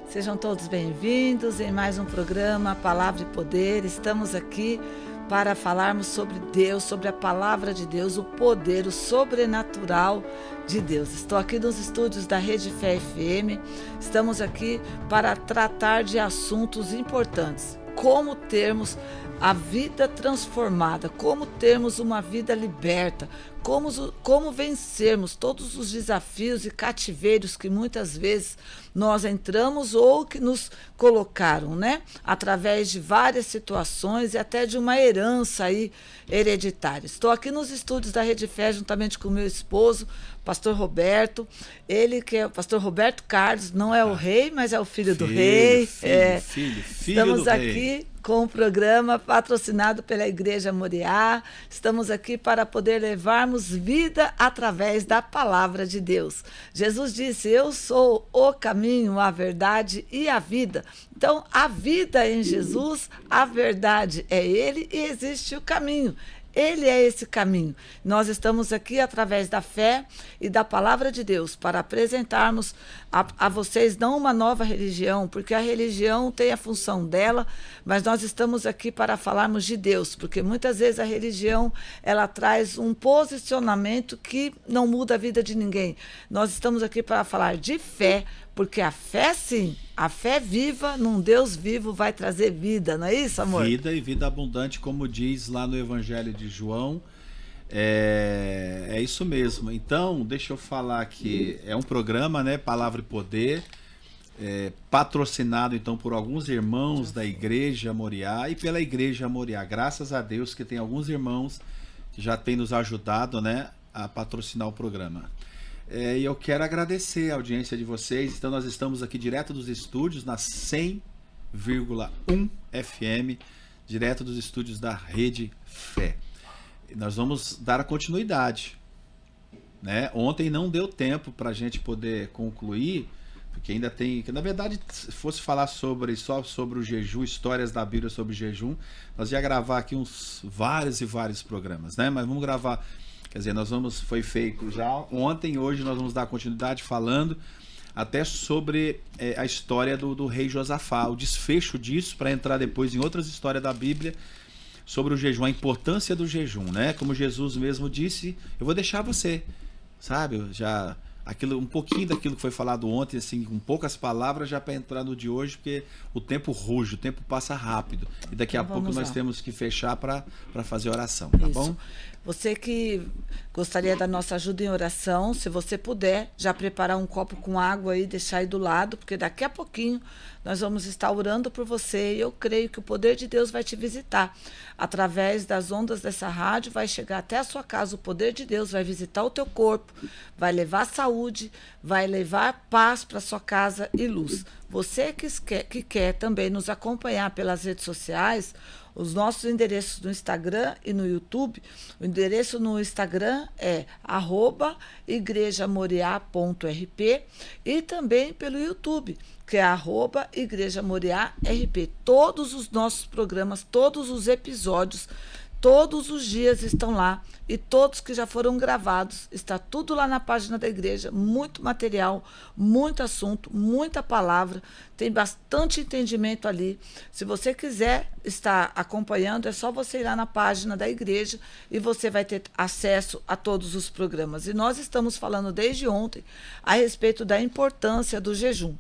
Sejam todos bem-vindos em mais um programa Palavra e Poder. Estamos aqui para falarmos sobre Deus, sobre a Palavra de Deus, o poder, o sobrenatural de Deus. Estou aqui nos estúdios da Rede Fé FM. Estamos aqui para tratar de assuntos importantes. Como termos a vida transformada, como termos uma vida liberta, como vencermos todos os desafios e cativeiros que muitas vezes nós entramos ou que nos colocaram, né? Através de várias situações e até de uma herança aí hereditária. Estou aqui nos estúdios da Rede Fé juntamente com o meu esposo, pastor Roberto, ele que é o pastor Roberto Carlos, não é o rei, mas é o filho do rei. Filho Estamos do aqui rei. com o programa patrocinado pela Igreja Moriá. Estamos aqui para poder levarmos vida através da palavra de Deus. Jesus disse: eu sou o caminho, a verdade e a vida. Então, a vida em Jesus, a verdade é Ele e existe o caminho. Ele é esse caminho. Nós estamos aqui através da fé e da palavra de Deus para apresentarmos a vocês não uma nova religião, porque a religião tem a função dela, mas nós estamos aqui para falarmos de Deus, porque muitas vezes a religião ela traz um posicionamento que não muda a vida de ninguém. Nós estamos aqui para falar de fé, porque a fé, sim, a fé viva num Deus vivo vai trazer vida, não é isso, amor? Vida e vida abundante, como diz lá no Evangelho de João. É isso mesmo. Então, deixa eu falar que é um programa, né? Palavra e Poder, patrocinado então por alguns irmãos da Igreja Moriá e pela Igreja Moriá. Graças a Deus que tem alguns irmãos que já têm nos ajudado, né, a patrocinar o programa. E eu quero agradecer a audiência de vocês. Então nós estamos aqui direto dos estúdios, na 100,1 FM, direto dos estúdios da Rede Fé. E nós vamos dar a continuidade, né? Ontem não deu tempo para a gente poder concluir, porque ainda tem... Na verdade, se fosse falar só sobre o jejum, histórias da Bíblia sobre o jejum, nós ia gravar aqui vários e vários programas, né? Mas vamos gravar... Quer dizer, foi feito já ontem, hoje nós vamos dar continuidade falando até sobre a história do rei Josafá, o desfecho disso, para entrar depois em outras histórias da Bíblia sobre o jejum, a importância do jejum, né? Como Jesus mesmo disse, eu vou deixar você, sabe? Um pouquinho daquilo que foi falado ontem, assim, com poucas palavras, já para entrar no de hoje, porque o tempo ruge, o tempo passa rápido. E daqui a pouco nós temos que fechar para fazer oração, tá bom? Você que gostaria da nossa ajuda em oração, se você puder, já preparar um copo com água aí, deixar aí do lado, porque daqui a pouquinho nós vamos estar orando por você e eu creio que o poder de Deus vai te visitar. Através das ondas dessa rádio, vai chegar até a sua casa, o poder de Deus vai visitar o teu corpo, vai levar saúde, vai levar paz para sua casa e luz. Você que quer também nos acompanhar pelas redes sociais, os nossos endereços no Instagram e no YouTube. O endereço no Instagram é @igrejamoriá.rp e também pelo YouTube, que é @igrejamoriá.rp. Todos os nossos programas, todos os episódios, todos os dias estão lá e todos que já foram gravados, está tudo lá na página da igreja, muito material, muito assunto, muita palavra, tem bastante entendimento ali. Se você quiser estar acompanhando, é só você ir lá na página da igreja e você vai ter acesso a todos os programas. E nós estamos falando desde ontem a respeito da importância do jejum.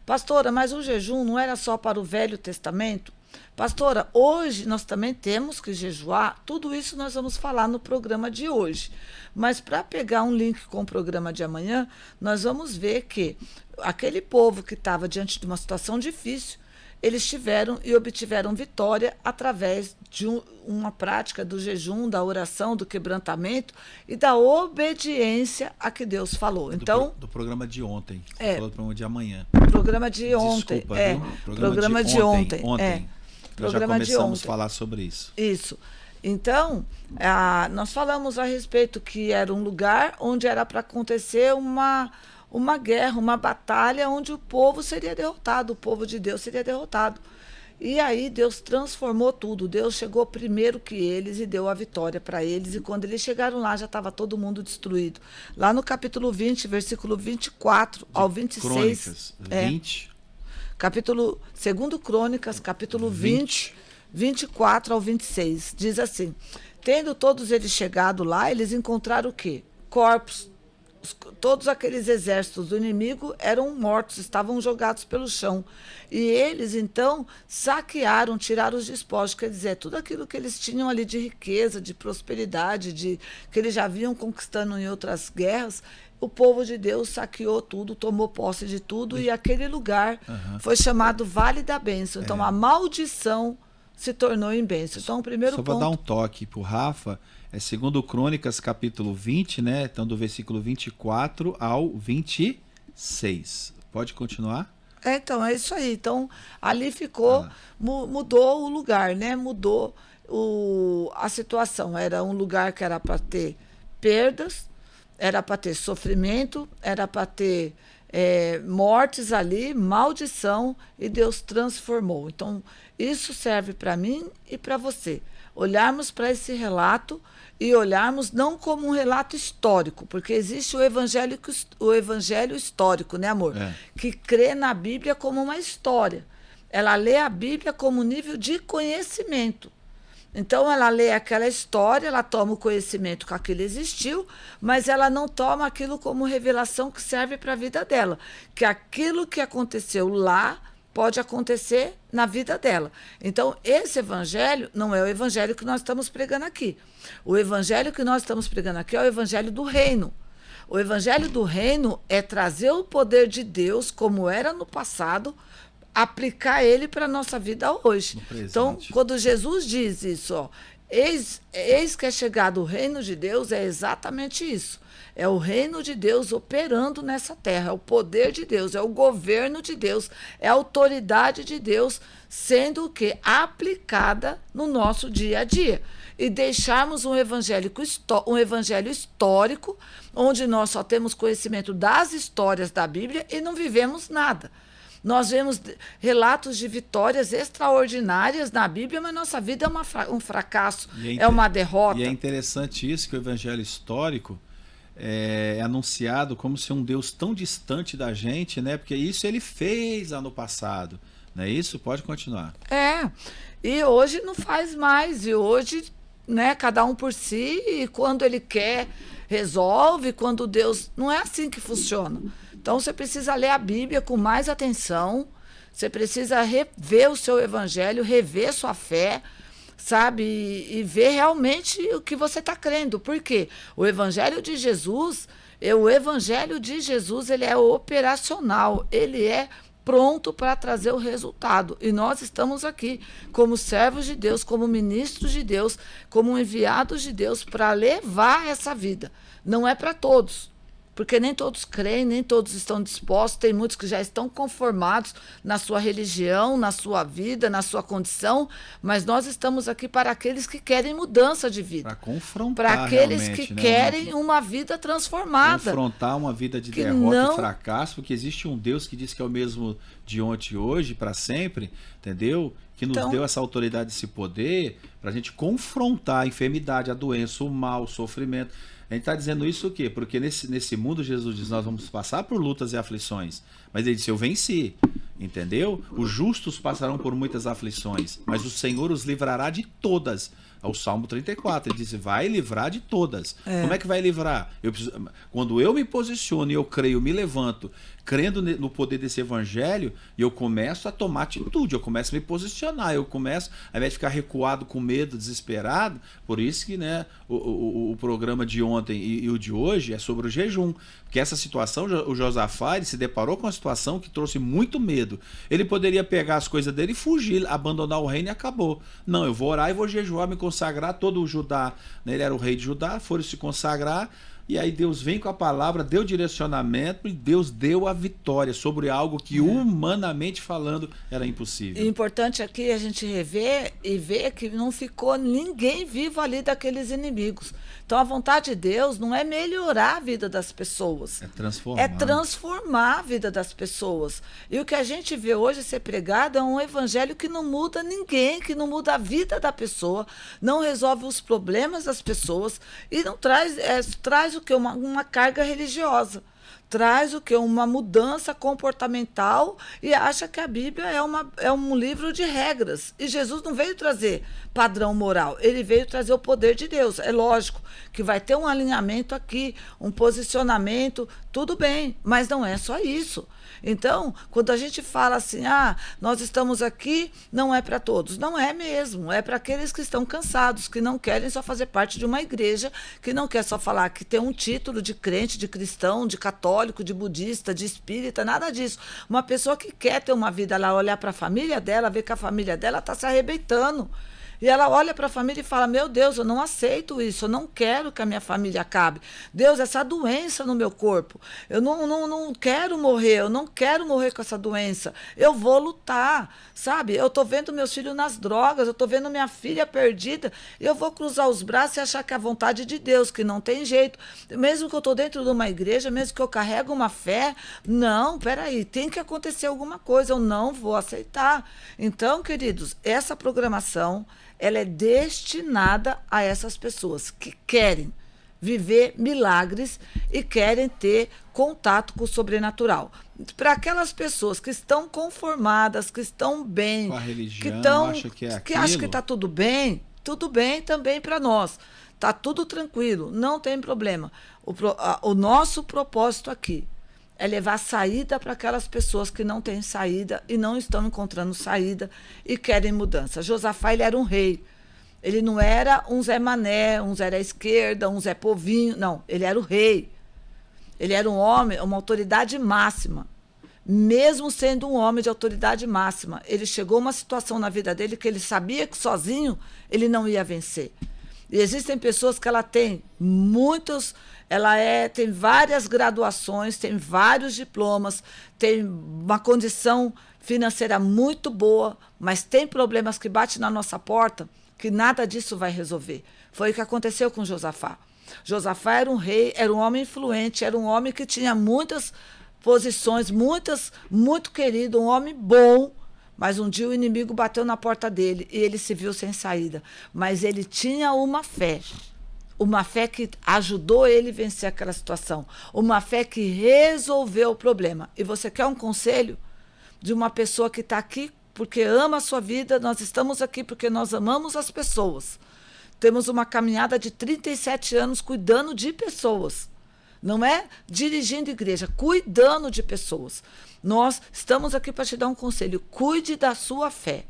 Pastora, mas o jejum não era só para o Velho Testamento? Pastora, hoje nós também temos que jejuar, tudo isso nós vamos falar no programa de hoje. Mas para pegar um link com o programa de amanhã, nós vamos ver que aquele povo que estava diante de uma situação difícil, eles tiveram e obtiveram vitória através de uma prática do jejum, da oração, do quebrantamento e da obediência a que Deus falou. Então, do programa de ontem, você falou do programa de amanhã. Programa de ontem. Desculpa, viu? Programa de ontem. Nós já começamos a falar sobre isso. Isso. Então, nós falamos a respeito que era um lugar onde era para acontecer uma guerra, uma batalha onde o povo seria derrotado, o povo de Deus seria derrotado. E aí Deus transformou tudo. Deus chegou primeiro que eles e deu a vitória para eles. E quando eles chegaram lá, já estava todo mundo destruído. Lá no capítulo 20, versículo 24 ao 26. Crônicas 20. Segundo Crônicas, capítulo 20, 24 ao 26. Diz assim: tendo todos eles chegado lá, eles encontraram o quê? Corpos. Todos aqueles exércitos do inimigo eram mortos, estavam jogados pelo chão. E eles, então, saquearam, tiraram os despojos, quer dizer, tudo aquilo que eles tinham ali de riqueza, de prosperidade, que eles já vinham conquistando em outras guerras. O povo de Deus saqueou tudo, tomou posse de tudo, e aquele lugar foi chamado Vale da Bênção. Então, a maldição se tornou em bênção. Então, o primeiro ponto... Só vou dar um toque para o Rafa. É segundo Crônicas, capítulo 20, né? Então, do versículo 24 ao 26. Pode continuar? Então, é isso aí. Então, ali ficou, mudou o lugar, né? Mudou a situação. Era um lugar que era para ter perdas, era para ter sofrimento, era para ter mortes ali, maldição, e Deus transformou. Então, isso serve para mim e para você. Olharmos para esse relato e olharmos não como um relato histórico, porque existe o evangelho histórico, né, amor? Que crê na Bíblia como uma história. Ela lê a Bíblia como nível de conhecimento. Então, ela lê aquela história, ela toma o conhecimento que aquilo existiu, mas ela não toma aquilo como revelação que serve para a vida dela. Que aquilo que aconteceu lá pode acontecer na vida dela. Então, esse evangelho não é o evangelho que nós estamos pregando aqui. O evangelho que nós estamos pregando aqui é o evangelho do reino. O evangelho do reino é trazer o poder de Deus, como era no passado, aplicar ele para a nossa vida hoje. Então, quando Jesus diz isso, ó, eis que é chegado o reino de Deus, é exatamente isso. É o reino de Deus operando nessa terra, é o poder de Deus, é o governo de Deus, é a autoridade de Deus sendo o quê? Aplicada no nosso dia a dia. E deixarmos um evangelho histórico, onde nós só temos conhecimento das histórias da Bíblia e não vivemos nada. Nós vemos relatos de vitórias extraordinárias na Bíblia, mas nossa vida é um fracasso, é uma derrota. E é interessante isso, que o evangelho histórico é anunciado como se um Deus tão distante da gente, né? Porque isso ele fez lá no passado, não é isso? Pode continuar. E hoje não faz mais, e hoje, né, cada um por si, e quando ele quer, resolve, quando Deus... Não é assim que funciona. Então, você precisa ler a Bíblia com mais atenção, você precisa rever o seu evangelho, rever sua fé, sabe? E ver realmente o que você está crendo. Por quê? O evangelho de Jesus, ele é operacional, ele é pronto para trazer o resultado. E nós estamos aqui como servos de Deus, como ministros de Deus, como enviados de Deus para levar essa vida. Não é para todos. Porque nem todos creem, nem todos estão dispostos, tem muitos que já estão conformados na sua religião, na sua vida, na sua condição, mas nós estamos aqui para aqueles que querem mudança de vida. Para confrontar para aqueles que querem uma vida transformada. Confrontar uma vida de derrota e fracasso, porque existe um Deus que diz que é o mesmo de ontem e hoje, para sempre, entendeu? Que nos deu essa autoridade, esse poder, para a gente confrontar a enfermidade, a doença, o mal, o sofrimento. A gente está dizendo isso o quê? Porque nesse mundo, Jesus diz, nós vamos passar por lutas e aflições. Mas ele disse, eu venci, entendeu? Os justos passarão por muitas aflições, mas o Senhor os livrará de todas. Ao Salmo 34, ele disse, vai livrar de todas. Como é que vai livrar? Quando eu me posiciono e eu creio, me levanto, crendo no poder desse evangelho, e eu começo a tomar atitude, eu começo a me posicionar, ao invés de ficar recuado com medo, desesperado. Por isso que, né, o programa de ontem e o de hoje é sobre o jejum. Porque essa situação, o Josafá, ele se deparou com uma situação que trouxe muito medo. Ele poderia pegar as coisas dele e fugir, abandonar o reino e acabou. Não, eu vou orar e vou jejuar, me consagrar. Todo o Judá, né, ele era o rei de Judá, foram se consagrar. E aí Deus vem com a palavra, deu direcionamento e Deus deu a vitória sobre algo que humanamente falando era impossível. E importante aqui a gente rever e ver que não ficou ninguém vivo ali daqueles inimigos. Então a vontade de Deus não é melhorar a vida das pessoas. É transformar. É transformar a vida das pessoas. E o que a gente vê hoje ser pregado é um evangelho que não muda ninguém, que não muda a vida da pessoa, não resolve os problemas das pessoas e não traz o que? Uma carga religiosa. traz o quê? Uma mudança comportamental e acha que a Bíblia é um livro de regras. E Jesus não veio trazer padrão moral, ele veio trazer o poder de Deus. É lógico que vai ter um alinhamento aqui, um posicionamento, tudo bem, mas não é só isso. Então, quando a gente fala assim, nós estamos aqui, não é para todos. Não é mesmo, é para aqueles que estão cansados, que não querem só fazer parte de uma igreja, que não quer só falar que tem um título de crente, de cristão, de católico, de budista, de espírita, nada disso. Uma pessoa que quer ter uma vida lá, olhar para a família dela, ver que a família dela está se arrebentando. E ela olha para a família e fala, meu Deus, eu não aceito isso, eu não quero que a minha família acabe. Deus, essa doença no meu corpo, eu não quero morrer, eu não quero morrer com essa doença. Eu vou lutar, sabe? Eu estou vendo meus filhos nas drogas, eu estou vendo minha filha perdida, eu vou cruzar os braços e achar que é a vontade de Deus, que não tem jeito. Mesmo que eu estou dentro de uma igreja, mesmo que eu carrego uma fé, não, peraí, tem que acontecer alguma coisa, eu não vou aceitar. Então, queridos, essa programação, ela é destinada a essas pessoas que querem viver milagres e querem ter contato com o sobrenatural. Para aquelas pessoas que estão conformadas, que estão bem, com a religião, que acham que está tudo bem também para nós. Está tudo tranquilo, não tem problema. O nosso propósito aqui é levar saída para aquelas pessoas que não têm saída e não estão encontrando saída e querem mudança. Josafá, ele era um rei. Ele não era um Zé Mané, um Zé da esquerda, um Zé Povinho. Não, ele era o rei. Ele era um homem, uma autoridade máxima. Mesmo sendo um homem de autoridade máxima, ele chegou a uma situação na vida dele que ele sabia que sozinho ele não ia vencer. E existem pessoas que ela tem tem várias graduações, tem vários diplomas, tem uma condição financeira muito boa, mas tem problemas que batem na nossa porta que nada disso vai resolver. Foi o que aconteceu com Josafá. Josafá era um rei, era um homem influente, era um homem que tinha muitas posições, muito querido, um homem bom, mas um dia o inimigo bateu na porta dele e ele se viu sem saída. Mas ele tinha uma fé que ajudou ele a vencer aquela situação, uma fé que resolveu o problema. E você quer um conselho de uma pessoa que está aqui porque ama a sua vida? Nós estamos aqui porque nós amamos as pessoas. Temos uma caminhada de 37 anos cuidando de pessoas. Não é dirigindo igreja, cuidando de pessoas. Nós estamos aqui para te dar um conselho. Cuide da sua fé.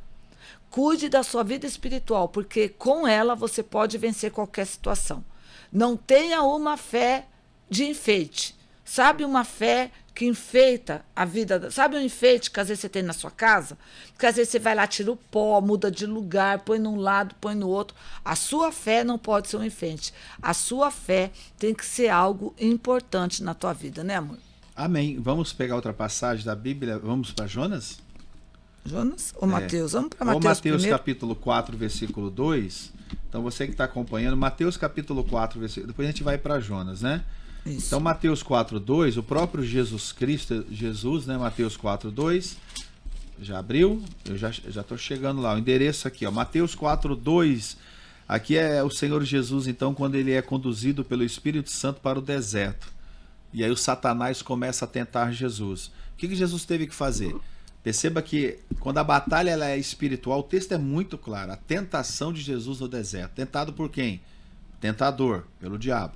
Cuide da sua vida espiritual, porque com ela você pode vencer qualquer situação. Não tenha uma fé de enfeite. Sabe uma fé que enfeita a vida? Sabe um enfeite que às vezes você tem na sua casa? Que às vezes você vai lá, tira o pó, muda de lugar, põe num lado, põe no outro. A sua fé não pode ser um enfeite. A sua fé tem que ser algo importante na tua vida, né, amor? Amém. Vamos pegar outra passagem da Bíblia. Vamos para Jonas? Jonas ou Mateus? Vamos para Mateus. Mateus capítulo 4, versículo 2. Então você que está acompanhando, Mateus capítulo 4, versículo... Depois a gente vai para Jonas, né? Isso. Então Mateus 4, 2, o próprio Jesus Cristo, né? Mateus 4, 2. Já abriu? Eu já estou chegando lá. O endereço aqui, ó. Mateus 4, 2. Aqui é o Senhor Jesus, então, quando ele é conduzido pelo Espírito Santo para o deserto. E aí o Satanás começa a tentar Jesus. O que Jesus teve que fazer? Perceba que quando a batalha ela é espiritual, o texto é muito claro. A tentação de Jesus no deserto. Tentado por quem? Tentador, pelo diabo.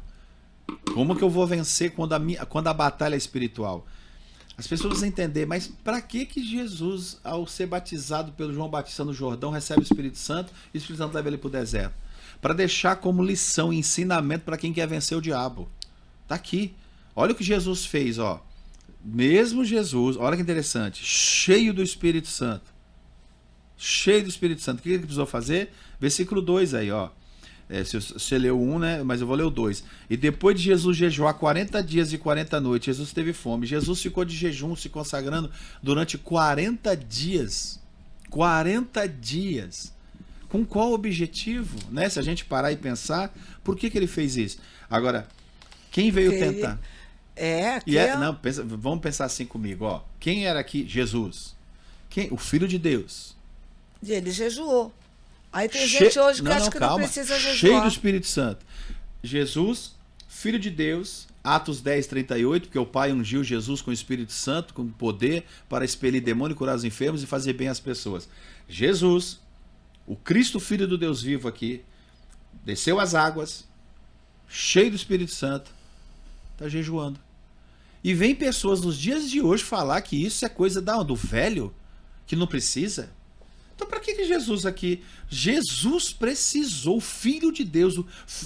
Como que eu vou vencer quando a batalha é espiritual? As pessoas precisam entender, mas para que Jesus, ao ser batizado pelo João Batista no Jordão, recebe o Espírito Santo e o Espírito Santo leva ele para o deserto? Para deixar como lição e ensinamento para quem quer vencer o diabo. Está aqui. Olha o que Jesus fez, ó. Mesmo Jesus, olha que interessante, cheio do Espírito Santo. Cheio do Espírito Santo. O que ele precisou fazer? Versículo 2 aí, ó. Você leu 1, né? Mas eu vou ler o 2. E depois de Jesus jejuar 40 dias e 40 noites, Jesus teve fome. Jesus ficou de jejum, se consagrando durante 40 dias. 40 dias. Com qual objetivo? Né? Se a gente parar e pensar, por que ele fez isso? Agora, quem veio tentar? Não, vamos pensar assim comigo, ó. Quem era aqui? Jesus. O Filho de Deus. E ele jejuou. Aí tem gente hoje que acha que não precisa jejuar. Cheio do Espírito Santo. Jesus, Filho de Deus, Atos 10, 38, porque o Pai ungiu Jesus com o Espírito Santo, com poder, para expelir demônio, curar os enfermos e fazer bem às pessoas. Jesus, o Cristo Filho do Deus vivo aqui, desceu às águas, cheio do Espírito Santo, está jejuando. E vem pessoas nos dias de hoje falar que isso é coisa do velho, que não precisa. Então, para que Jesus aqui? Jesus precisou, o Filho de Deus,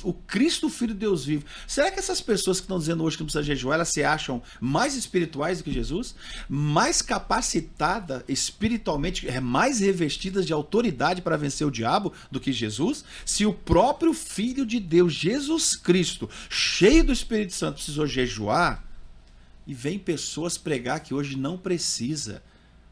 o Cristo, Filho de Deus vivo. Será que essas pessoas que estão dizendo hoje que não precisa jejuar, elas se acham mais espirituais do que Jesus? Mais capacitadas espiritualmente, mais revestidas de autoridade para vencer o diabo do que Jesus? Se o próprio Filho de Deus, Jesus Cristo, cheio do Espírito Santo, precisou jejuar, e vem pessoas pregar que hoje não precisa.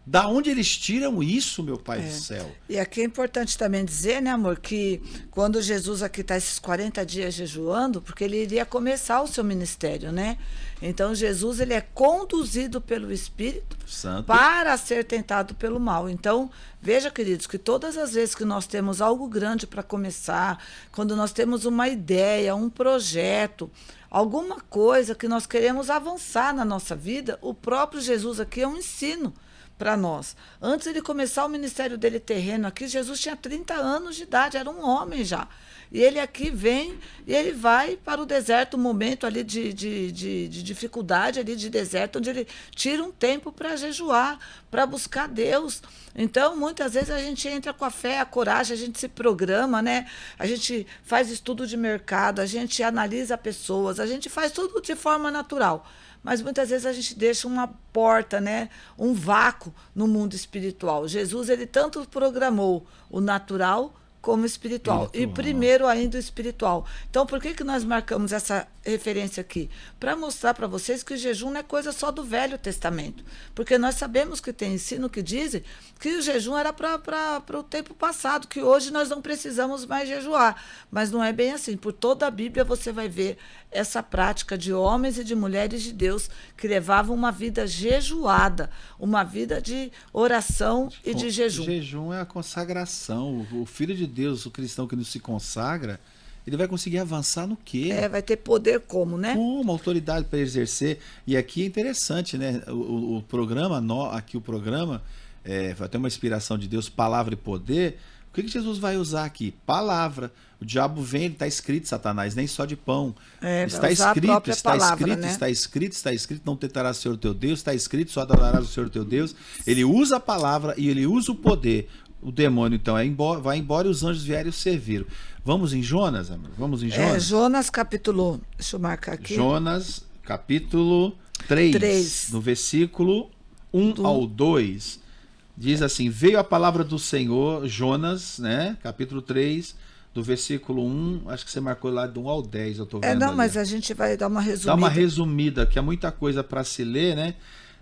Da onde eles tiram isso, meu Pai do céu? E aqui é importante também dizer, né, amor, que quando Jesus aqui está esses 40 dias jejuando, porque ele iria começar o seu ministério, né? Então Jesus, ele é conduzido pelo Espírito Santo para ser tentado pelo mal. Então, veja, queridos, que todas as vezes que nós temos algo grande para começar, quando nós temos uma ideia, um projeto, alguma coisa que nós queremos avançar na nossa vida, o próprio Jesus aqui é um ensino para nós. Antes de ele começar o ministério dele terreno aqui, Jesus tinha 30 anos de idade, era um homem já. E ele aqui vem e ele vai para o deserto, um momento ali de dificuldade, ali de deserto, onde ele tira um tempo para jejuar, para buscar Deus. Então, muitas vezes a gente entra com a fé, a coragem, a gente se programa, né? A gente faz estudo de mercado, a gente analisa pessoas, a gente faz tudo de forma natural. Mas muitas vezes a gente deixa uma porta, né, um vácuo no mundo espiritual. Jesus, ele tanto programou o natural como o espiritual. E primeiro ainda o espiritual. Então, por que nós marcamos essa referência aqui? Para mostrar para vocês que o jejum não é coisa só do Velho Testamento. Porque nós sabemos que tem ensino que dizem que o jejum era para o tempo passado, que hoje nós não precisamos mais jejuar. Mas não é bem assim. Por toda a Bíblia você vai ver essa prática de homens e de mulheres de Deus que levavam uma vida jejuada, uma vida de oração e de jejum. O jejum é a consagração. O Filho de Deus, o cristão que não se consagra, ele vai conseguir avançar no quê? Vai ter poder como, né? Como? Autoridade para exercer. E aqui é interessante, né? O programa, aqui o programa, vai ter uma inspiração de Deus, palavra e poder. O que Jesus vai usar aqui? Palavra. O diabo vem, ele está escrito, Satanás, nem só de pão. Está escrito, está palavra, escrito, né? Está escrito, não tentarás o Senhor teu Deus, está escrito, só adorarás o Senhor teu Deus. Ele usa a palavra e ele usa o poder. O demônio, então, vai embora e os anjos vierem o servir. Vamos em Jonas, amor? Vamos em Jonas? Jonas capítulo, deixa eu marcar aqui. Jonas capítulo 3. No versículo 1 ao 2. Diz assim: veio a palavra do Senhor, Jonas, né? Capítulo 3, do versículo 1, acho que você marcou lá do 1 ao 10, eu tô vendo. Não, ali. mas a gente vai dar uma resumida. Dá uma resumida, que é muita coisa para se ler, né?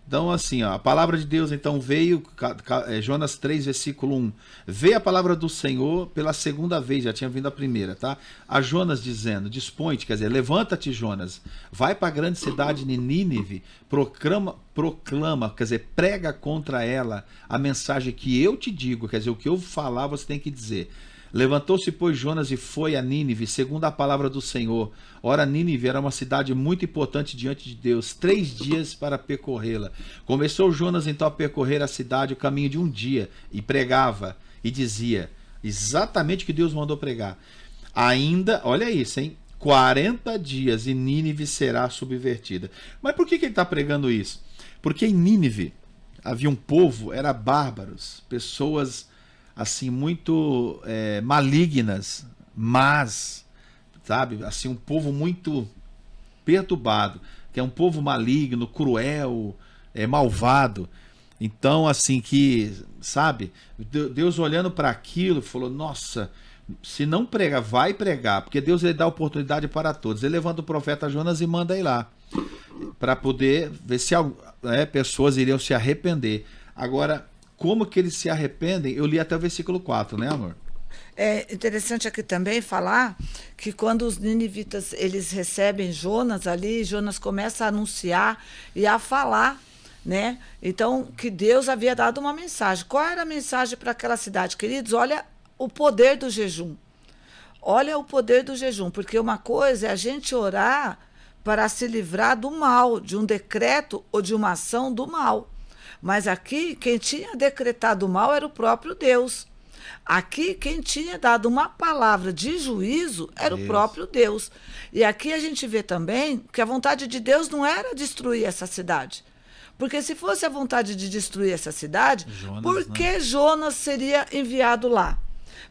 Então, assim, ó, a palavra de Deus, então, veio, Jonas 3, versículo 1. Veio a palavra do Senhor pela segunda vez, já tinha vindo a primeira, tá? A Jonas dizendo, dispõe-te, quer dizer, levanta-te, Jonas, vai para a grande cidade de Nínive, proclama, quer dizer, prega contra ela a mensagem que eu te digo, quer dizer, o que eu falar você tem que dizer. Levantou-se, pois, Jonas e foi a Nínive, segundo a palavra do Senhor. Ora, Nínive era uma cidade muito importante diante de Deus, 3 dias para percorrê-la. Começou Jonas, então, a percorrer a cidade o caminho de um dia, e pregava, e dizia exatamente o que Deus mandou pregar. Ainda, olha isso, hein? 40 dias e Nínive será subvertida. Mas por que ele está pregando isso? Porque em Nínive havia um povo, era bárbaros, pessoas assim, muito malignas, mas, sabe, assim, um povo muito perturbado, que é um povo maligno, cruel, malvado. Então, assim, que, sabe, Deus olhando para aquilo, falou, nossa, se não prega, vai pregar, porque Deus, ele dá oportunidade para todos. Ele levanta o profeta Jonas e manda ir lá, para poder ver se pessoas iriam se arrepender. Agora, como que eles se arrependem? Eu li até o versículo 4, né, amor? É interessante aqui também falar que quando os ninivitas eles recebem Jonas ali, Jonas começa a anunciar e a falar, né? Então, que Deus havia dado uma mensagem. Qual era a mensagem para aquela cidade, queridos? Olha o poder do jejum. Olha o poder do jejum, porque uma coisa é a gente orar para se livrar do mal, de um decreto ou de uma ação do mal. Mas aqui, quem tinha decretado o mal era o próprio Deus. Aqui, quem tinha dado uma palavra de juízo era o próprio Deus. E aqui a gente vê também que a vontade de Deus não era destruir essa cidade. Porque se fosse a vontade de destruir essa cidade, por que Jonas seria enviado lá?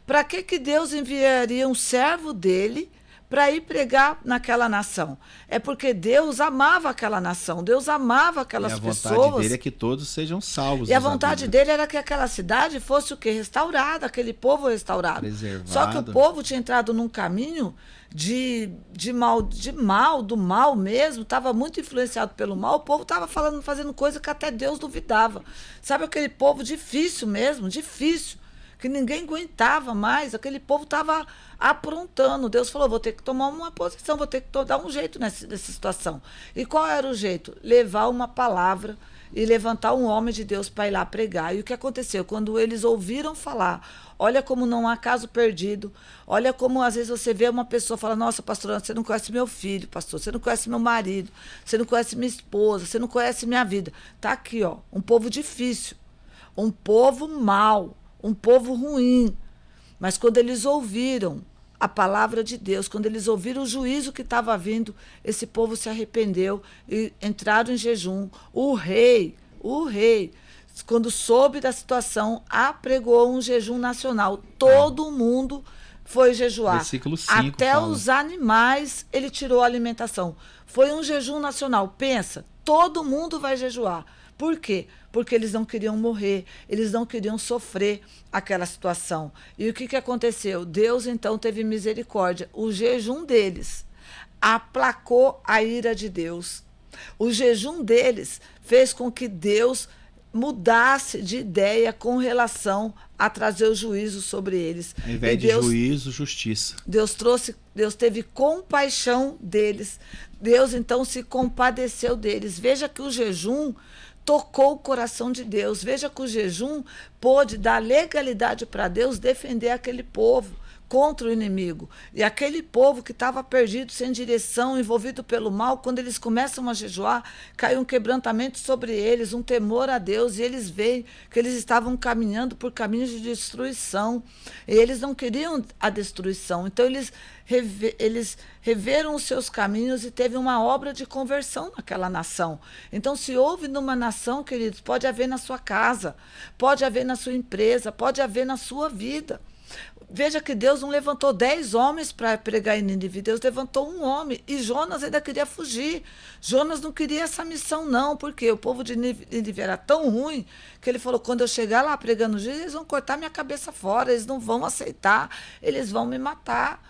Para que Deus enviaria um servo dele para ir pregar naquela nação? É porque Deus amava aquela nação, Deus amava aquelas pessoas. A vontade dele é que todos sejam salvos. E a vontade dele era que aquela cidade fosse o quê? Restaurada, aquele povo restaurado. Preservado. Só que o povo tinha entrado num caminho de mal, do mal mesmo, estava muito influenciado pelo mal, o povo estava fazendo coisa que até Deus duvidava. Sabe aquele povo difícil mesmo, difícil, que ninguém aguentava mais, aquele povo estava aprontando. Deus falou, vou ter que tomar uma posição, vou ter que dar um jeito nessa situação. E qual era o jeito? Levar uma palavra e levantar um homem de Deus para ir lá pregar. E o que aconteceu? Quando eles ouviram falar, olha como não há caso perdido, olha como às vezes você vê uma pessoa falar, nossa, pastor, você não conhece meu filho, pastor, você não conhece meu marido, você não conhece minha esposa, você não conhece minha vida. Tá aqui, ó, um povo difícil, um povo mau, um povo ruim. Mas quando eles ouviram a palavra de Deus, quando eles ouviram o juízo que estava vindo, esse povo se arrependeu e entraram em jejum. O rei, quando soube da situação, apregou um jejum nacional. Todo mundo foi jejuar. Versículo 5 Até fala. os animais ele tirou a alimentação. Foi um jejum nacional. Pensa, todo mundo vai jejuar. Por quê? Porque eles não queriam morrer, eles não queriam sofrer aquela situação. E o que aconteceu? Deus, então, teve misericórdia. O jejum deles aplacou a ira de Deus. O jejum deles fez com que Deus mudasse de ideia com relação a trazer o juízo sobre eles. Ao invés de juízo, justiça. Deus teve compaixão deles. Deus, então, se compadeceu deles. Veja que o jejum tocou o coração de Deus. Veja que o jejum pôde dar legalidade para Deus defender aquele povo contra o inimigo. E aquele povo que estava perdido, sem direção, envolvido pelo mal, quando eles começam a jejuar, cai um quebrantamento sobre eles, um temor a Deus, e eles veem que eles estavam caminhando por caminhos de destruição. E eles não queriam a destruição. Então eles reveram os seus caminhos e teve uma obra de conversão naquela nação. Então, se houve numa nação, queridos, pode haver na sua casa, pode haver na sua empresa, pode haver na sua vida. Veja que Deus não levantou 10 homens para pregar em Nínive, Deus levantou um homem, e Jonas ainda queria fugir. Jonas não queria essa missão não, porque o povo de Nínive era tão ruim, que ele falou, quando eu chegar lá pregando Jesus, eles vão cortar minha cabeça fora, eles não vão aceitar, eles vão me matar.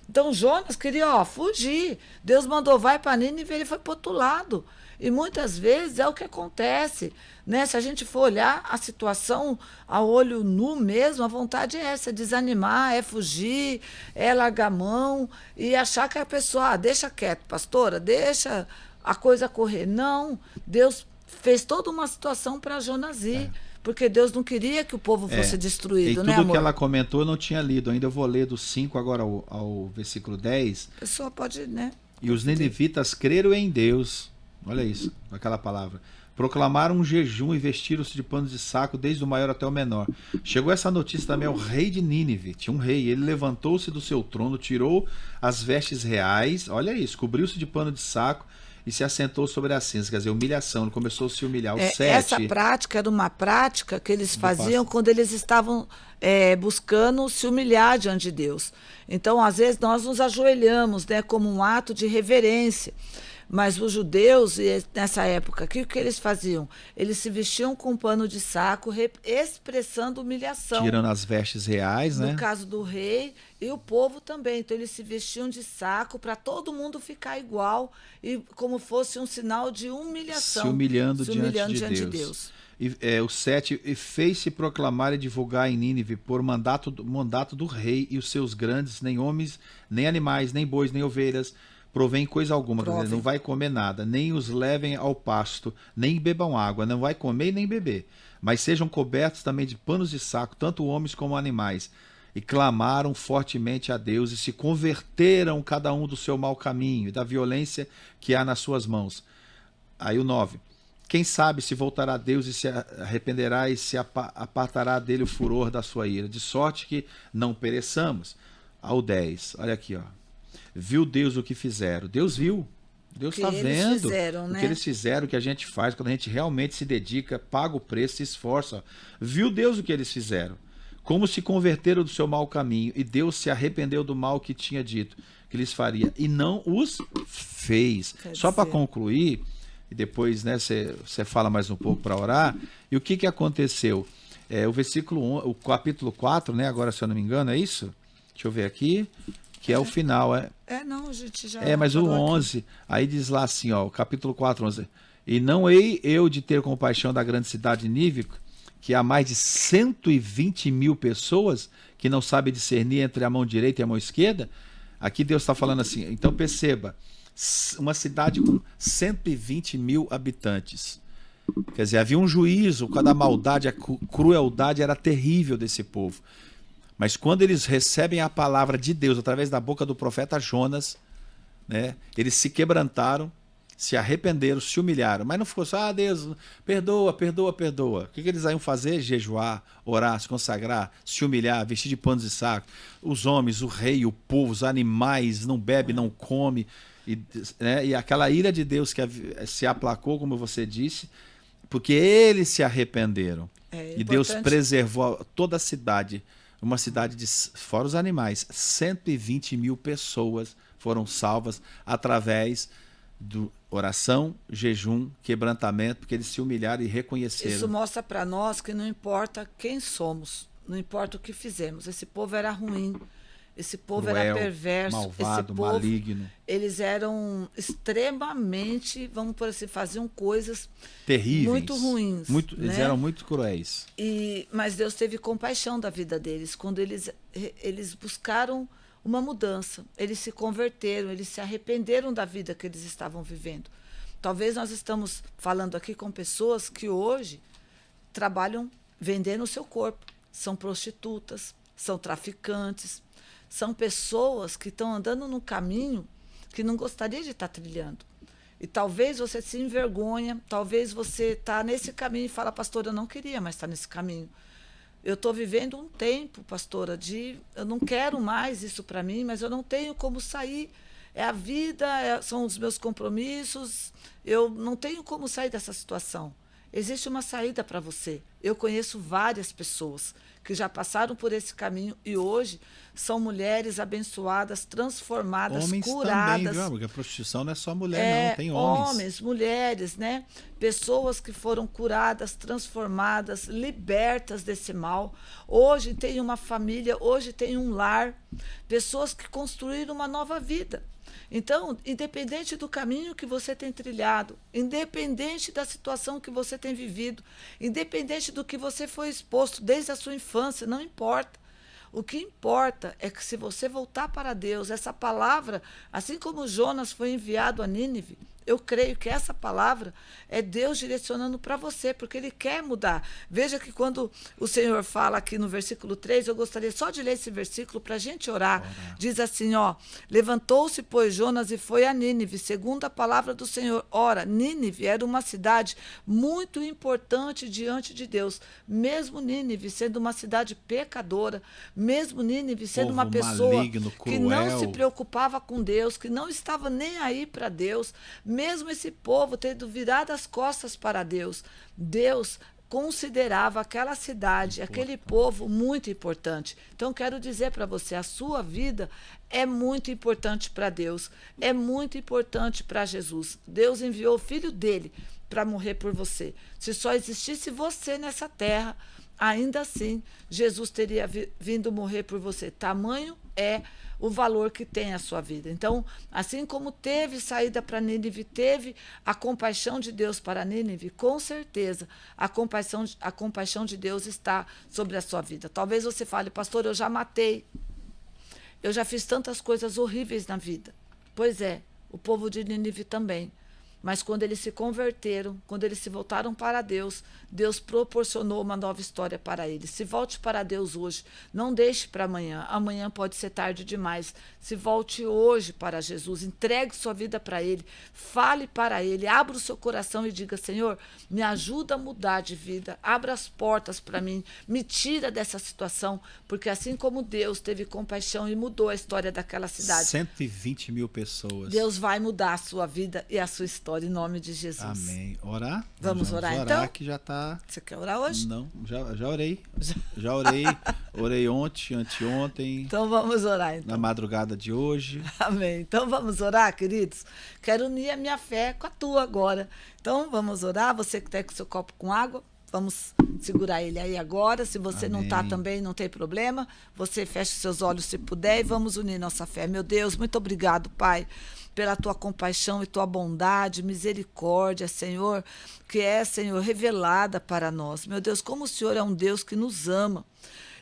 Então Jonas queria fugir, Deus mandou vai para Nínive, ele foi para o outro lado. E muitas vezes é o que acontece, né? Se a gente for olhar a situação a olho nu mesmo, a vontade é essa, é desanimar, é fugir, é largar a mão e achar que a pessoa, deixa quieto, pastora, deixa a coisa correr. Não, Deus fez toda uma situação para Jonas ir, porque Deus não queria que o povo fosse destruído, né, amor? E tudo que ela comentou eu não tinha lido, ainda eu vou ler do 5 agora ao versículo 10. A pessoa pode, né? E os ninivitas creram em Deus. Olha isso, aquela palavra. Proclamaram um jejum e vestiram-se de panos de saco, desde o maior até o menor. Chegou essa notícia também ao rei de Nínive. Tinha um rei, ele levantou-se do seu trono, tirou as vestes reais, olha isso, cobriu-se de pano de saco e se assentou sobre as cinzas. Quer dizer, humilhação, ele começou a se humilhar. Essa prática era uma prática que eles faziam quando eles estavam buscando se humilhar diante de Deus. Então, às vezes, nós nos ajoelhamos, né, como um ato de reverência. Mas os judeus, nessa época, o que eles faziam? Eles se vestiam com um pano de saco, expressando humilhação. Tirando as vestes reais, né? No caso do rei e o povo também. Então, eles se vestiam de saco para todo mundo ficar igual, e como fosse um sinal de humilhação. Se humilhando diante de Deus. O 7, e fez-se proclamar e divulgar em Nínive por mandato do rei e os seus grandes, nem homens, nem animais, nem bois, nem ovelhas, provém coisa alguma, quer dizer, não vai comer nada, nem os levem ao pasto, nem bebam água, não vai comer nem beber, mas sejam cobertos também de panos de saco, tanto homens como animais. e clamaram fortemente a Deus e se converteram cada um do seu mau caminho e da violência que há nas suas mãos. Aí o 9. Quem sabe se voltará a Deus e se arrependerá e se apartará dele o furor da sua ira, de sorte que não pereçamos. Ao 10, olha aqui, ó. Viu Deus o que fizeram? Deus viu. Deus está vendo o que eles fizeram, o que a gente faz, quando a gente realmente se dedica, paga o preço, se esforça. Ó. Viu Deus o que eles fizeram? Como se converteram do seu mau caminho, e Deus se arrependeu do mal que tinha dito que lhes faria, e não os fez. Só para concluir, e depois você fala mais um pouco para orar, e o que aconteceu? O versículo 1, o capítulo 4, né, agora se eu não me engano, é isso? Deixa eu ver aqui, que é o final. Não, a gente já... mas o 11, aqui. Aí diz lá assim, ó, o capítulo 4, 11, e não hei eu de ter compaixão da grande cidade de Nínive, que há mais de 120 mil pessoas que não sabem discernir entre a mão direita e a mão esquerda. Aqui Deus está falando assim, então perceba, uma cidade com 120 mil habitantes. Quer dizer, havia um juízo, cada maldade, a crueldade era terrível desse povo. Mas quando eles recebem a palavra de Deus através da boca do profeta Jonas, né, eles se quebrantaram, se arrependeram, se humilharam. Mas não fosse, Deus, perdoa, perdoa, perdoa. O que eles iam fazer? Jejuar, orar, se consagrar, se humilhar, vestir de panos e saco. Os homens, o rei, o povo, os animais, não bebe, não come. E aquela ira de Deus que se aplacou, como você disse, porque eles se arrependeram. E Deus preservou toda a cidade. Uma cidade fora os animais, 120 mil pessoas foram salvas através do oração, jejum, quebrantamento, porque eles se humilharam e reconheceram. Isso mostra para nós que não importa quem somos, não importa o que fizemos. Esse povo era ruim, esse povo era perverso, malvado, esse povo, maligno. Eles eram extremamente, vamos por assim, faziam coisas terríveis, muito ruins. Eles eram muito cruéis. Mas Deus teve compaixão da vida deles quando eles buscaram uma mudança, eles se converteram, eles se arrependeram da vida que eles estavam vivendo. Talvez nós estamos falando aqui com pessoas que hoje trabalham vendendo o seu corpo, são prostitutas, são traficantes, são pessoas que estão andando num caminho que não gostaria de estar trilhando. E talvez você se envergonha, talvez você está nesse caminho e fala, pastor, eu não queria mais estar nesse caminho. Eu estou vivendo um tempo, pastora, eu não quero mais isso para mim, mas eu não tenho como sair. É a vida, são os meus compromissos, eu não tenho como sair dessa situação. Existe uma saída para você. Eu conheço várias pessoas que já passaram por esse caminho e hoje são mulheres abençoadas, transformadas, homens curadas. Também, viu? Porque a prostituição não é só mulher, não, tem homens. Homens, mulheres, né? Pessoas que foram curadas, transformadas, libertas desse mal. Hoje tem uma família, hoje tem um lar. Pessoas que construíram uma nova vida. Então, independente do caminho que você tem trilhado, independente da situação que você tem vivido, independente do que você foi exposto desde a sua infância, não importa. O que importa é que se você voltar para Deus, essa palavra, assim como Jonas foi enviado a Nínive, eu creio que essa palavra é Deus direcionando para você, porque Ele quer mudar. Veja que quando o Senhor fala aqui no versículo 3, eu gostaria só de ler esse versículo para a gente orar. Diz assim, levantou-se, pois, Jonas e foi a Nínive, segundo a palavra do Senhor. Ora, Nínive era uma cidade muito importante diante de Deus, mesmo Nínive sendo uma cidade pecadora, mesmo Nínive sendo uma pessoa maligno, que não se preocupava com Deus, que não estava nem aí para Deus, mesmo esse povo tendo virado as costas para Deus, Deus considerava aquela cidade, aquele povo muito importante. Então, quero dizer para você, a sua vida é muito importante para Deus, é muito importante para Jesus. Deus enviou o Filho dele para morrer por você. Se só existisse você nessa terra, ainda assim, Jesus teria vindo morrer por você. Tamanho é o valor que tem a sua vida. Então, assim como teve saída para Nínive, teve a compaixão de Deus para Nínive, com certeza a compaixão de Deus está sobre a sua vida. Talvez você fale, pastor, eu já matei, eu já fiz tantas coisas horríveis na vida. Pois é, o povo de Nínive também. Mas quando eles se converteram, quando eles se voltaram para Deus, Deus proporcionou uma nova história para eles. Se volte para Deus hoje, não deixe para amanhã. Amanhã pode ser tarde demais. Se volte hoje para Jesus, entregue sua vida para Ele, fale para Ele, abra o seu coração e diga: Senhor, me ajuda a mudar de vida, abra as portas para mim, me tira dessa situação, porque assim como Deus teve compaixão e mudou a história daquela cidade, 120 mil pessoas. Deus vai mudar a sua vida e a sua história em nome de Jesus. Amém. Orar? Vamos orar então? Que já tá... Você quer orar hoje? Não, já orei. Já orei. Orei ontem, anteontem. Então vamos orar então. Na madrugada de hoje. Amém. Então vamos orar, queridos? Quero unir a minha fé com a tua agora. Então vamos orar. Você que está com seu copo com água, vamos segurar ele aí agora. Se você não está também, não tem problema. Você fecha os seus olhos se puder e vamos unir nossa fé. Meu Deus, muito obrigado, Pai, pela tua compaixão e tua bondade, misericórdia, Senhor, que é, Senhor, revelada para nós. Meu Deus, como o Senhor é um Deus que nos ama.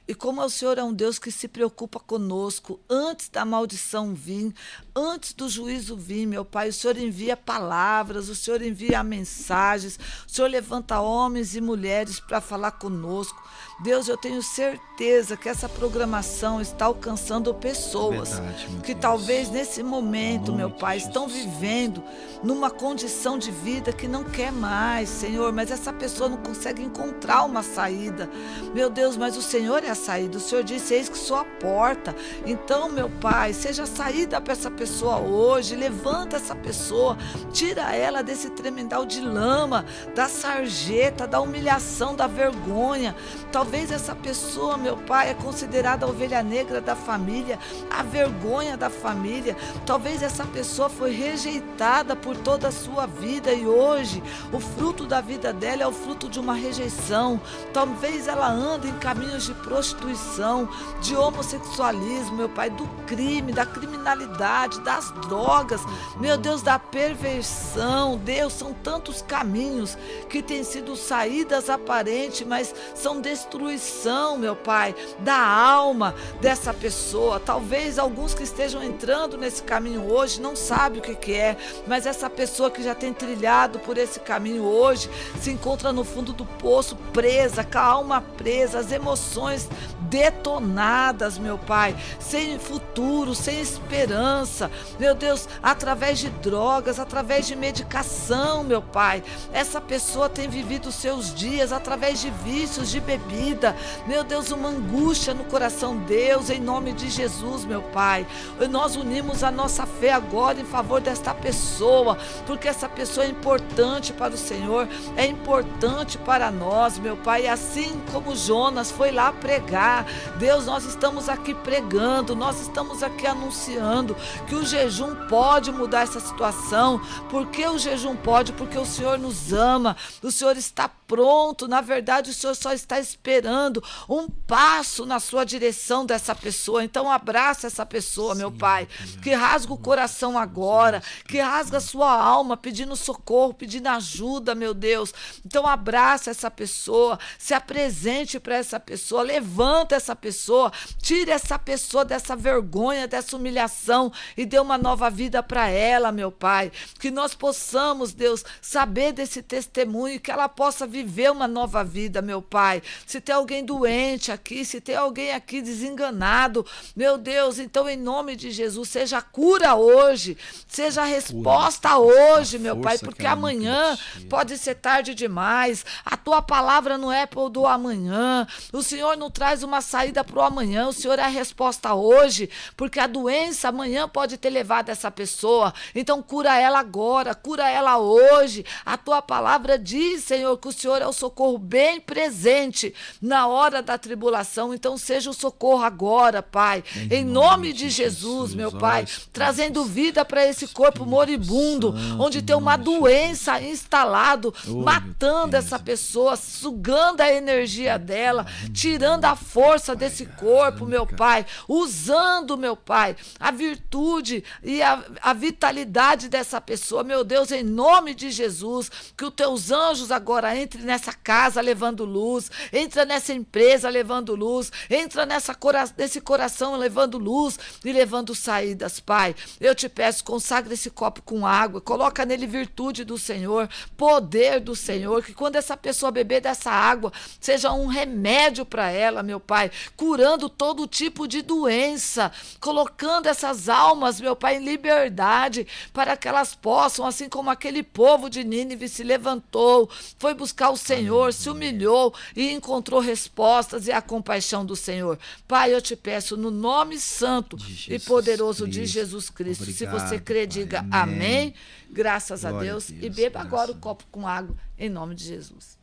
E como o Senhor é um Deus que se preocupa conosco, antes da maldição vir, antes do juízo vir, meu Pai, o Senhor envia palavras, o Senhor envia mensagens, o Senhor levanta homens e mulheres para falar conosco. Deus, eu tenho certeza que essa programação está alcançando pessoas que talvez nesse momento, meu Pai, estão vivendo numa condição de vida que não quer mais, Senhor, mas essa pessoa não consegue encontrar uma saída. Meu Deus, mas o Senhor é a saída. O Senhor disse: eis que sou a porta. Então, meu Pai, seja a saída para essa pessoa hoje. Levanta essa pessoa, tira ela desse tremendal de lama, da sarjeta, da humilhação, da vergonha. Talvez essa pessoa, meu Pai, é considerada a ovelha negra da família, a vergonha da família. Talvez essa pessoa foi rejeitada por toda a sua vida e hoje o fruto da vida dela é o fruto de uma rejeição. Talvez ela ande em caminhos de prostituição, de homossexualismo, meu Pai, do crime, da criminalidade, das drogas, meu Deus, da perversão. Deus, são tantos caminhos que têm sido saídas aparentes, mas são destruição, meu Pai, da alma dessa pessoa. Talvez alguns que estejam entrando nesse caminho hoje não sabem o que é, mas essa pessoa que já tem trilhado por esse caminho hoje se encontra no fundo do poço, presa, com a alma presa, as emoções detonadas, meu Pai, sem futuro, sem esperança, meu Deus, através de drogas, através de medicação, meu Pai. Essa pessoa tem vivido os seus dias através de vícios, de bebida, meu Deus, uma angústia no coração. Deus, em nome de Jesus, meu Pai, nós unimos a nossa fé agora em favor desta pessoa, porque essa pessoa é importante para o Senhor, é importante para nós, meu Pai, assim como Jonas foi lá pregar. Deus, nós estamos aqui pregando, nós estamos aqui anunciando que o jejum pode mudar essa situação. Por que o jejum pode? Porque o Senhor nos ama, o Senhor está pronto, na verdade o Senhor só está esperando um passo na sua direção dessa pessoa. Então abraça essa pessoa, meu Pai, que rasga o coração agora, que rasga a sua alma pedindo socorro, pedindo ajuda, meu Deus. Então abraça essa pessoa, se apresente para essa pessoa, levanta essa pessoa, tire essa pessoa dessa vergonha, dessa humilhação e dê uma nova vida para ela, meu Pai. Que nós possamos, Deus, saber desse testemunho, que ela possa viver uma nova vida, meu Pai. Se tem alguém doente aqui, se tem alguém aqui desenganado, meu Deus, então em nome de Jesus, seja a cura hoje, seja a resposta hoje, meu Pai, porque amanhã pode ser tarde demais. A tua palavra não é para o do amanhã, o Senhor não traz uma saída para o amanhã, o Senhor é a resposta hoje, porque a doença amanhã pode ter levado essa pessoa. Então cura ela agora, cura ela hoje. A tua palavra diz, Senhor, que o Senhor é o socorro bem presente na hora da tribulação. Então seja o socorro agora, Pai, em nome de Jesus, meu Pai, trazendo vida para esse corpo moribundo, onde tem uma doença instalado, matando essa pessoa, sugando a energia dela, tirando a força desse corpo, meu Pai, usando, meu Pai, a virtude e a vitalidade dessa pessoa, meu Deus, em nome de Jesus, que os teus anjos agora entrem nessa casa levando luz, entra nessa empresa levando luz, entra nesse coração levando luz e levando saídas, Pai. Eu te peço, consagra esse copo com água, coloca nele virtude do Senhor, poder do Senhor, que quando essa pessoa beber dessa água, seja um remédio para ela, meu Pai, curando todo tipo de doença, colocando essas almas, meu Pai, em liberdade, para que elas possam, assim como aquele povo de Nínive se levantou, foi buscar o Senhor, se humilhou e encontrou respostas e a compaixão do Senhor. Pai, eu te peço no nome santo e poderoso de Jesus Cristo. Obrigado, se você crê, diga amém. Graças a Deus. E beba agora o copo com água, em nome de Jesus.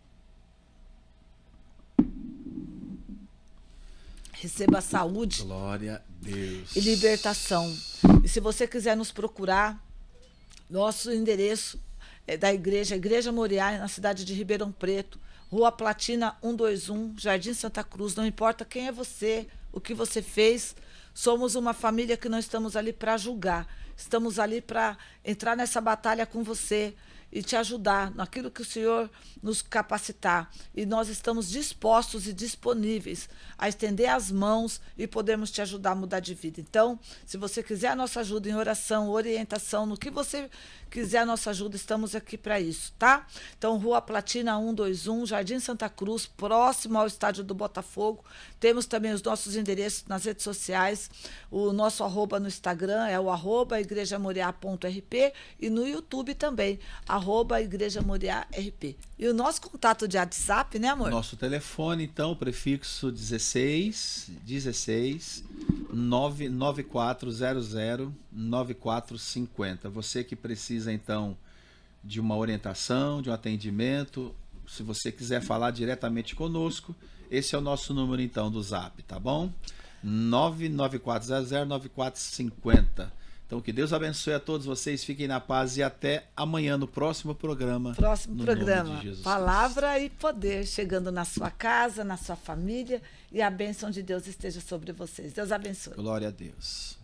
Receba saúde, glória a Deus, e libertação. E se você quiser nos procurar, nosso endereço é da Igreja Moriá, na cidade de Ribeirão Preto, Rua Platina 121, Jardim Santa Cruz. Não importa quem é você, o que você fez, somos uma família que não estamos ali para julgar. Estamos ali para entrar nessa batalha com você e te ajudar naquilo que o Senhor nos capacitar. E nós estamos dispostos e disponíveis a estender as mãos e podemos te ajudar a mudar de vida. Então, se você quiser a nossa ajuda em oração, orientação, no que você quiser a nossa ajuda, estamos aqui para isso, tá? Então, Rua Platina 121, Jardim Santa Cruz, próximo ao estádio do Botafogo. Temos também os nossos endereços nas redes sociais. O nosso @ no Instagram é o @igrejamoriá.rp e no YouTube também, @igrejamoriá.rp. E o nosso contato de WhatsApp, né, amor? Nosso telefone, então, o prefixo 16 99400 9450. Você que precisa, então, de uma orientação, de um atendimento, se você quiser falar diretamente conosco, esse é o nosso número, então, do Zap, tá bom? 99400 9450. Então, que Deus abençoe a todos vocês, fiquem na paz e até amanhã no próximo programa. Palavra e poder chegando na sua casa, na sua família, e a bênção de Deus esteja sobre vocês. Deus abençoe. Glória a Deus.